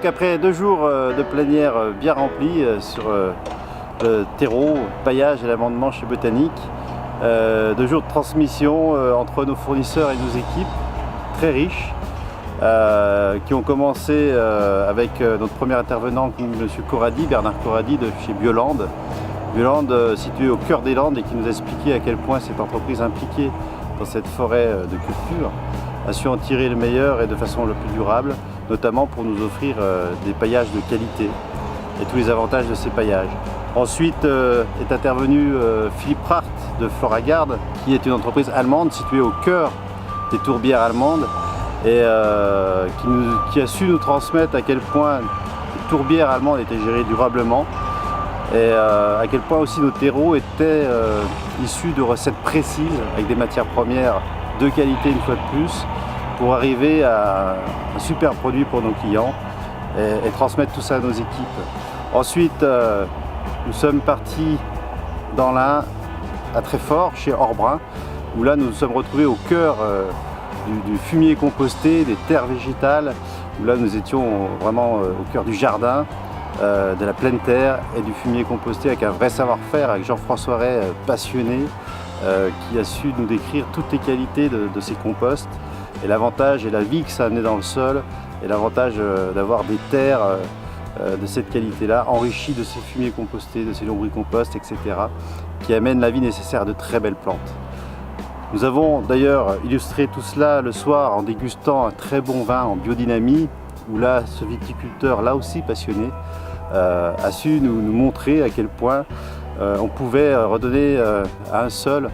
Donc après 2 jours de plénière bien remplis sur le terreau, le paillage et l'amendement chez Botanique, 2 jours de transmission entre nos fournisseurs et nos équipes, très riches, qui ont commencé avec notre premier intervenant, M. Corradi, Bernard Corradi de chez Bioland. Bioland situé au cœur des Landes et qui nous a expliqué à quel point cette entreprise impliquée dans cette forêt de culture a su en tirer le meilleur et de façon la plus durable, notamment pour nous offrir des paillages de qualité et tous les avantages de ces paillages. Ensuite est intervenu Philippe Pracht de Floragard, qui est une entreprise allemande située au cœur des tourbières allemandes et qui a su nous transmettre à quel point les tourbières allemandes étaient gérées durablement et à quel point aussi nos terreaux étaient issus de recettes précises avec des matières premières de qualité une fois de plus pour arriver à un super produit pour nos clients et transmettre tout ça à nos équipes. Ensuite, nous sommes partis dans l'Ain à Treffort, chez Orbrun, où là nous nous sommes retrouvés au cœur du fumier composté, des terres végétales, où là nous étions vraiment au cœur du jardin, de la pleine terre et du fumier composté avec un vrai savoir-faire, avec Jean-François Ray, passionné, qui a su nous décrire toutes les qualités de ces composts et l'avantage et la vie que ça amenait dans le sol et l'avantage d'avoir des terres de cette qualité-là, enrichies de ces fumiers compostés, de ces lombricomposts, etc., qui amènent la vie nécessaire à de très belles plantes. Nous avons d'ailleurs illustré tout cela le soir en dégustant un très bon vin en biodynamie, où là, ce viticulteur, là aussi passionné, a su nous montrer à quel point on pouvait redonner à un sol,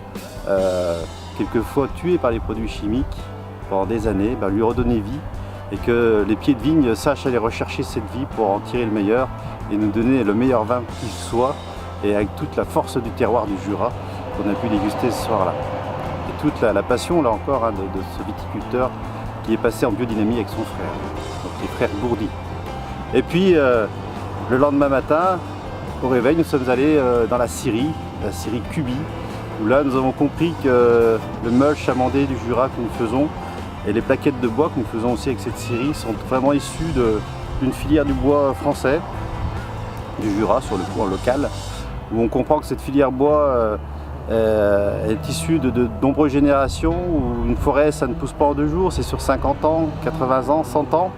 quelquefois tué par les produits chimiques pendant des années, lui redonner vie, et que les pieds de vigne sachent aller rechercher cette vie pour en tirer le meilleur et nous donner le meilleur vin qu'il soit, et avec toute la force du terroir du Jura qu'on a pu déguster ce soir-là. Et toute la passion, là encore, de ce viticulteur qui est passé en biodynamie avec son frère, donc les frères Bourdi. Et puis, le lendemain matin, au réveil, nous sommes allés dans la scierie Cubi, où là nous avons compris que le mulch amandé du Jura que nous faisons et les plaquettes de bois que nous faisons aussi avec cette scierie sont vraiment issues d'une filière du bois français, du Jura sur le coup en local, où on comprend que cette filière bois est issue de nombreuses générations, où une forêt ça ne pousse pas en 2 jours, c'est sur 50 ans, 80 ans, 100 ans,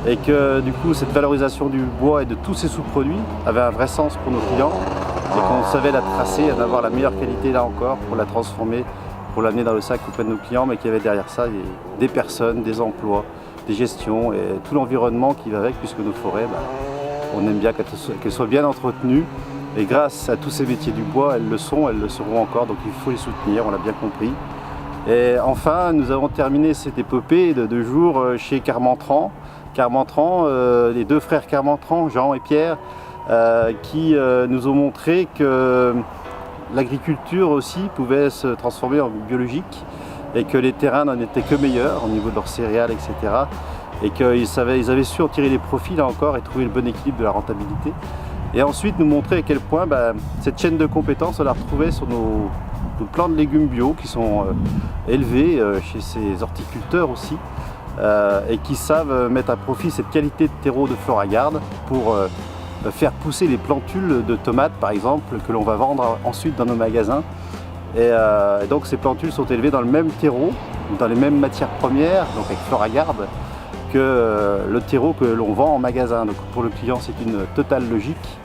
et que du coup cette valorisation du bois et de tous ces sous-produits avait un vrai sens pour nos clients, et qu'on savait la tracer et d'avoir la meilleure qualité là encore pour la transformer, pour l'amener dans le sac auprès de nos clients, mais qu'il y avait derrière ça des personnes, des emplois, des gestions et tout l'environnement qui va avec, puisque nos forêts, on aime bien qu'elles soient bien entretenues, et grâce à tous ces métiers du bois, elles le sont, elles le seront encore, donc il faut les soutenir, on l'a bien compris. Et enfin, nous avons terminé cette épopée de 2 jours chez Carmentran, les 2 frères Carmentran, Jean et Pierre, qui nous ont montré que l'agriculture aussi pouvait se transformer en biologique et que les terrains n'en étaient que meilleurs au niveau de leurs céréales, etc. Et qu'ils avaient su en tirer les profits là encore et trouver le bon équilibre de la rentabilité. Et ensuite nous montrer à quel point cette chaîne de compétences, on la retrouvait sur nos plants de légumes bio qui sont élevés chez ces horticulteurs aussi et qui savent mettre à profit cette qualité de terreau de Floragard pour faire pousser les plantules de tomates par exemple que l'on va vendre ensuite dans nos magasins. Et donc ces plantules sont élevées dans le même terreau, dans les mêmes matières premières, donc avec Floragard, que le terreau que l'on vend en magasin. Donc pour le client c'est une totale logique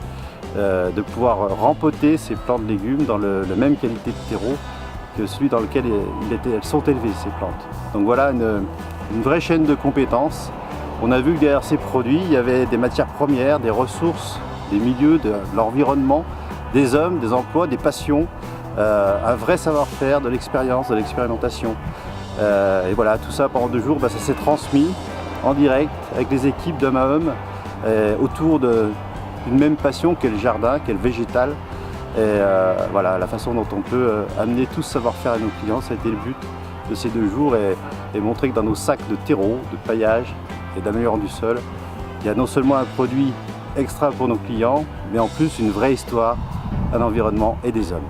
de pouvoir rempoter ces plants de légumes dans la même qualité de terreau que celui dans lequel elles sont élevées, ces plantes. Donc voilà une vraie chaîne de compétences. On a vu que derrière ces produits, il y avait des matières premières, des ressources, des milieux, de l'environnement, des hommes, des emplois, des passions, un vrai savoir-faire, de l'expérience, de l'expérimentation. Et voilà, tout ça pendant 2 jours, ça s'est transmis en direct avec les équipes d'homme à homme autour d'une même passion qu'est le jardin, qu'est le végétal. Et voilà, la façon dont on peut amener tout ce savoir-faire à nos clients, ça a été le but de ces 2 jours et montrer que dans nos sacs de terreau, de paillage et d'améliorement du sol, il y a non seulement un produit extra pour nos clients, mais en plus une vraie histoire, un environnement et des hommes.